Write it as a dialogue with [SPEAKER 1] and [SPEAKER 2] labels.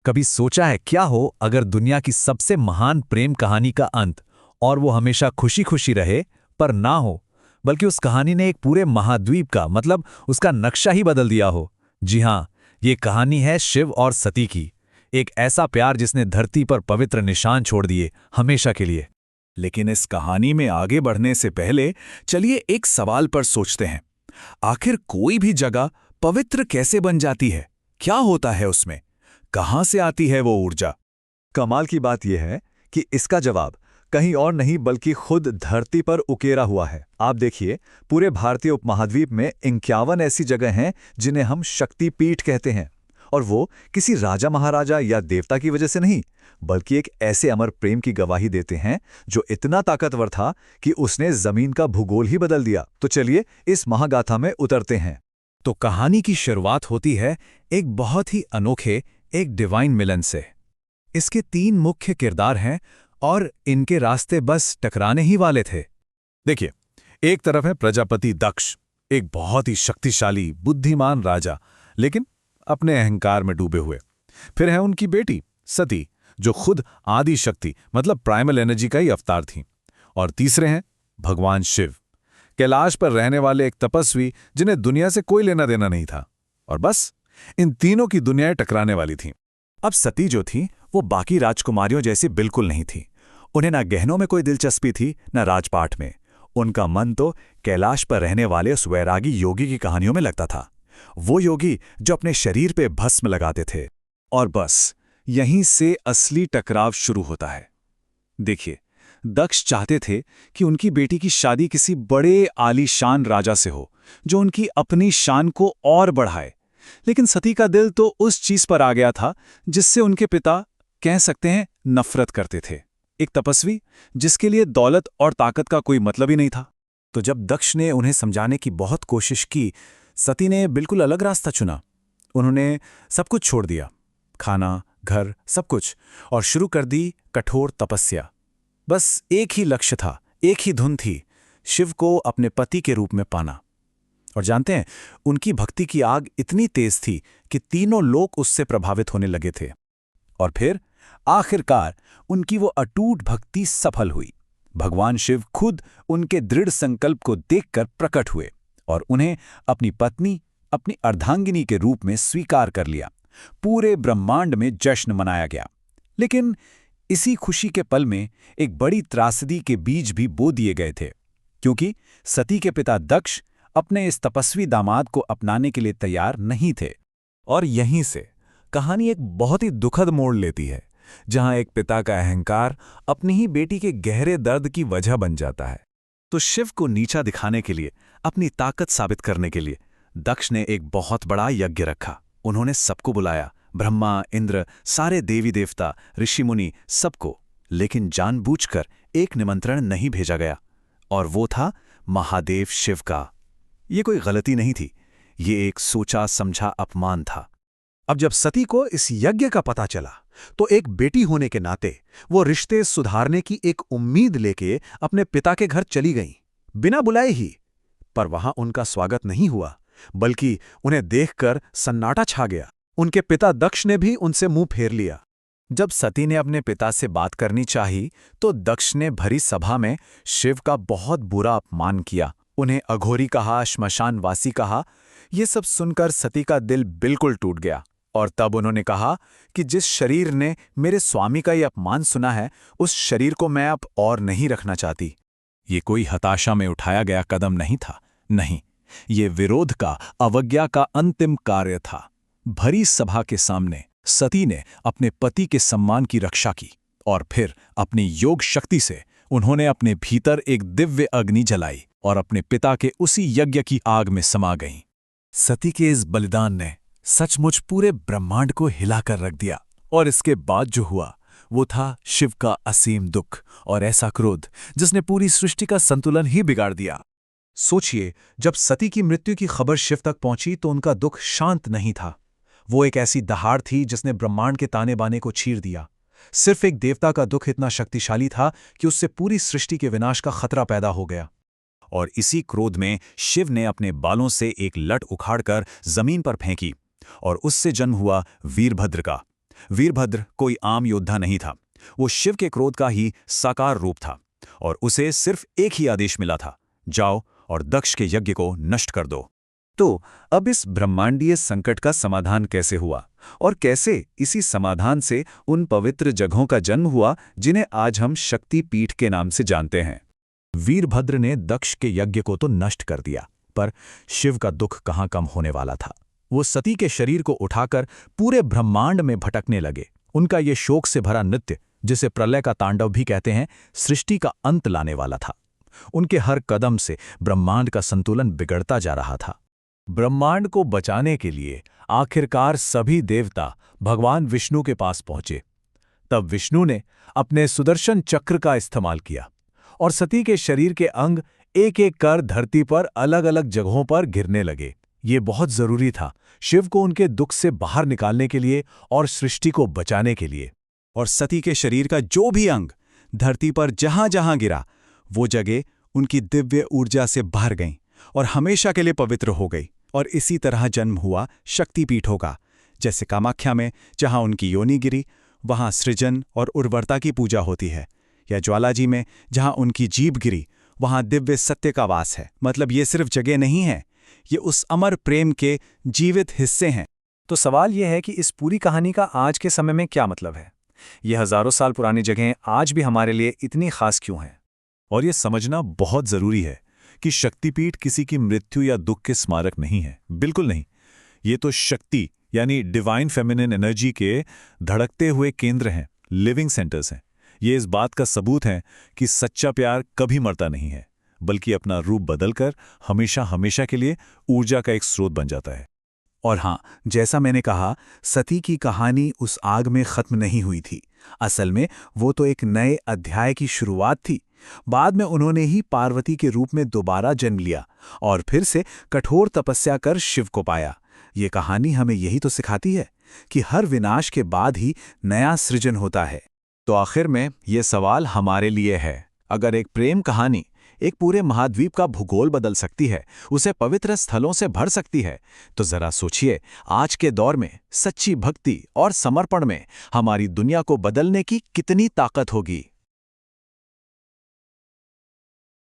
[SPEAKER 1] कभी सोचा है क्या हो अगर दुनिया की सबसे महान प्रेम कहानी का अंत और वो हमेशा खुशी खुशी रहे पर ना हो, बल्कि उस कहानी ने एक पूरे महाद्वीप का मतलब उसका नक्शा ही बदल दिया हो। जी हाँ, ये कहानी है शिव और सती की। एक ऐसा प्यार जिसने धरती पर पवित्र निशान छोड़ दिए हमेशा के लिए।
[SPEAKER 2] लेकिन इस कहानी में आगे बढ़ने से पहले चलिए एक सवाल पर सोचते हैं। आखिर कोई भी जगह पवित्र कैसे बन जाती है? क्या होता है उसमें? कहां से आती है वो ऊर्जा?
[SPEAKER 3] कमाल की बात यह है कि इसका जवाब कहीं और नहीं बल्कि खुद धरती पर उकेरा हुआ है। आप देखिए, पूरे भारतीय उपमहाद्वीप में 51 ऐसी जगह हैं जिन्हें हम शक्तिपीठ कहते हैं। और वो किसी राजा महाराजा या देवता की वजह से नहीं, बल्कि एक ऐसे अमर प्रेम की गवाही देते हैं जो इतना ताकतवर था कि उसने जमीन का भूगोल ही बदल दिया। तो चलिए इस महागाथा में उतरते हैं।
[SPEAKER 1] तो कहानी की शुरुआत होती है एक बहुत ही अनोखे, एक डिवाइन मिलन से। इसके 3 मुख्य किरदार हैं और इनके रास्ते बस टकराने ही वाले थे।
[SPEAKER 2] देखिए, एक तरफ है प्रजापति दक्ष, एक बहुत ही शक्तिशाली बुद्धिमान राजा, लेकिन अपने अहंकार में डूबे हुए। फिर है उनकी बेटी सती, जो खुद आदि शक्ति मतलब प्राइमल एनर्जी का ही अवतार थी। और तीसरे हैं भगवान शिव, कैलाश पर रहने वाले एक तपस्वी जिन्हें दुनिया से कोई लेना देना नहीं था। और बस इन तीनों की दुनियाएं टकराने वाली थीं।
[SPEAKER 3] अब सती जो थी वो बाकी राजकुमारियों जैसी बिल्कुल नहीं थी। उन्हें ना गहनों में कोई दिलचस्पी थी, ना राजपाट में। उनका मन तो कैलाश पर रहने वाले उस वैरागी योगी की कहानियों में लगता था। वो योगी जो अपने शरीर पे भस्म लगाते थे। और बस यहीं से असली टकराव शुरू होता है। देखिए, दक्ष चाहते थे कि उनकी बेटी की शादी किसी बड़े आलीशान राजा से हो जो उनकी अपनी शान को और बढ़ाए। लेकिन सती का दिल तो उस चीज पर आ गया था जिससे उनके पिता, कह सकते हैं, नफरत करते थे। एक तपस्वी जिसके लिए दौलत और ताकत का कोई मतलब ही नहीं था। तो जब दक्ष ने उन्हें समझाने की बहुत कोशिश की, सती ने बिल्कुल अलग रास्ता चुना। उन्होंने सब कुछ छोड़ दिया, खाना, घर, सब कुछ, और शुरू कर दी कठोर तपस्या। बस एक ही लक्ष्य था, एक ही धुन थी, शिव को अपने पति के रूप में पाना। और जानते हैं, उनकी भक्ति की आग इतनी तेज थी कि तीनों लोग उससे प्रभावित होने लगे थे। और फिर आखिरकार उनकी वो अटूट भक्ति सफल हुई। भगवान शिव खुद उनके दृढ़ संकल्प को देखकर प्रकट हुए और उन्हें अपनी पत्नी, अपनी अर्धांगिनी के रूप में स्वीकार कर लिया। पूरे ब्रह्मांड में जश्न मनाया गया। लेकिन इसी खुशी के पल में एक बड़ी त्रासदी के बीज भी बो दिए गए थे, क्योंकि सती के पिता दक्ष अपने इस तपस्वी दामाद को अपनाने के लिए तैयार नहीं थे। और यहीं से कहानी एक बहुत ही दुखद मोड़ लेती है, जहां एक पिता का अहंकार अपनी ही बेटी के गहरे दर्द की वजह बन जाता है। तो शिव को नीचा दिखाने के लिए, अपनी ताकत साबित करने के लिए दक्ष ने एक बहुत बड़ा यज्ञ रखा। उन्होंने सबको बुलाया, ब्रह्मा, इंद्र, सारे देवी देवता, ऋषि मुनि, सबको। लेकिन जानबूझकर एक निमंत्रण नहीं भेजा गया, और वो था महादेव शिव का। ये कोई गलती नहीं थी, ये एक सोचा समझा अपमान था। अब जब सती को इस यज्ञ का पता चला तो एक बेटी होने के नाते वो रिश्ते सुधारने की एक उम्मीद लेके अपने पिता के घर चली गईं, बिना बुलाए ही। पर वहां उनका स्वागत नहीं हुआ, बल्कि उन्हें देखकर सन्नाटा छा गया। उनके पिता दक्ष ने भी उनसे मुंह फेर लिया। जब सती ने अपने पिता से बात करनी चाही तो दक्ष ने भरी सभा में शिव का बहुत बुरा अपमान किया। उन्हें अघोरी कहा, श्मशानवासी कहा। ये सब सुनकर सती का दिल बिल्कुल टूट गया। और तब उन्होंने कहा कि जिस शरीर ने मेरे स्वामी का ये अपमान सुना है, उस शरीर को मैं अब और नहीं रखना चाहती। ये कोई हताशा में उठाया गया कदम नहीं था, नहीं, ये विरोध का, अवज्ञा का अंतिम कार्य था। भरी सभा के सामने सती ने अपने पति के सम्मान की रक्षा की और फिर अपनी योग शक्ति से उन्होंने अपने भीतर एक दिव्य अग्नि जलाई और अपने पिता के उसी यज्ञ की आग में समा गईं। सती के इस बलिदान ने सचमुच पूरे ब्रह्मांड को हिलाकर रख दिया। और इसके बाद जो हुआ वो था शिव का असीम दुख और ऐसा क्रोध जिसने पूरी सृष्टि का संतुलन ही बिगाड़ दिया। सोचिए, जब सती की मृत्यु की खबर शिव तक पहुंची तो उनका दुख शांत नहीं था। वो एक ऐसी दहाड़ थी जिसने ब्रह्मांड के ताने बाने को चीर दिया। सिर्फ एक देवता का दुख इतना शक्तिशाली था कि उससे पूरी सृष्टि के विनाश का खतरा पैदा हो गया। और इसी क्रोध में शिव ने अपने बालों से एक लट उखाड़कर जमीन पर फेंकी और उससे जन्म हुआ वीरभद्र का। वीरभद्र कोई आम योद्धा नहीं था। वो शिव के क्रोध का ही साकार रूप था और उसे सिर्फ एक ही आदेश मिला था, जाओ और दक्ष के यज्ञ को नष्ट कर दो।
[SPEAKER 1] तो अब इस ब्रह्मांडीय संकट का समाधान कैसे हुआ और कैसे इसी समाधान से उन पवित्र जगहों का जन्म हुआ जिन्हें आज हम शक्ति पीठ के नाम से जानते हैं?
[SPEAKER 2] वीरभद्र ने दक्ष के यज्ञ को तो नष्ट कर दिया, पर शिव का दुख कहाँ कम होने वाला था। वो सती के शरीर को उठाकर पूरे ब्रह्मांड में भटकने लगे। उनका ये शोक से भरा नृत्य, जिसे प्रलय का तांडव भी कहते हैं, सृष्टि का अंत लाने वाला था। उनके हर कदम से ब्रह्मांड का संतुलन बिगड़ता जा रहा था। ब्रह्मांड को बचाने के लिए आखिरकार सभी देवता भगवान विष्णु के पास पहुंचे। तब विष्णु ने अपने सुदर्शन चक्र का इस्तेमाल किया और सती के शरीर के अंग एक एक कर धरती पर अलग अलग जगहों पर गिरने लगे। ये बहुत जरूरी था शिव को उनके दुख से बाहर निकालने के लिए और सृष्टि को बचाने के लिए।
[SPEAKER 3] और सती के शरीर का जो भी अंग धरती पर जहां जहां गिरा, वो जगह उनकी दिव्य ऊर्जा से भर गईं और हमेशा के लिए पवित्र हो गई। और इसी तरह जन्म हुआ शक्तिपीठों का। जैसे कामाख्या में जहां उनकी योनि गिरी, वहां सृजन और उर्वरता की पूजा होती है, या ज्वालाजी में जहां उनकी जीभ गिरी, वहां दिव्य सत्य का वास है। मतलब ये सिर्फ जगह नहीं है, ये उस अमर प्रेम के जीवित हिस्से हैं।
[SPEAKER 1] तो सवाल यह है कि इस पूरी कहानी का आज के समय में क्या मतलब है? ये हजारों साल पुरानी जगहें आज भी हमारे लिए इतनी खास क्यों हैं?
[SPEAKER 2] और ये समझना बहुत जरूरी है कि शक्तिपीठ किसी की मृत्यु या दुख के स्मारक नहीं है, बिल्कुल नहीं। ये तो शक्ति यानी डिवाइन फेमिनिन एनर्जी के धड़कते हुए केंद्र हैं, लिविंग सेंटर्स हैं। ये इस बात का सबूत है कि सच्चा प्यार कभी मरता नहीं है, बल्कि अपना रूप बदलकर हमेशा हमेशा के लिए ऊर्जा का एक स्रोत बन जाता है।
[SPEAKER 1] और हाँ, जैसा मैंने कहा, सती की कहानी उस आग में खत्म नहीं हुई थी। असल में वो तो एक नए अध्याय की शुरुआत थी। बाद में उन्होंने ही पार्वती के रूप में दोबारा जन्म लिया और फिर से कठोर तपस्या कर शिव को पाया। ये कहानी हमें यही तो सिखाती है कि हर विनाश के बाद ही नया सृजन होता है। तो आखिर में ये सवाल हमारे लिए है, अगर एक प्रेम कहानी एक पूरे महाद्वीप का भूगोल बदल सकती है, उसे पवित्र स्थलों से भर सकती है, तो जरा सोचिए आज के दौर में सच्ची भक्ति और समर्पण में हमारी दुनिया को बदलने की कितनी ताकत होगी।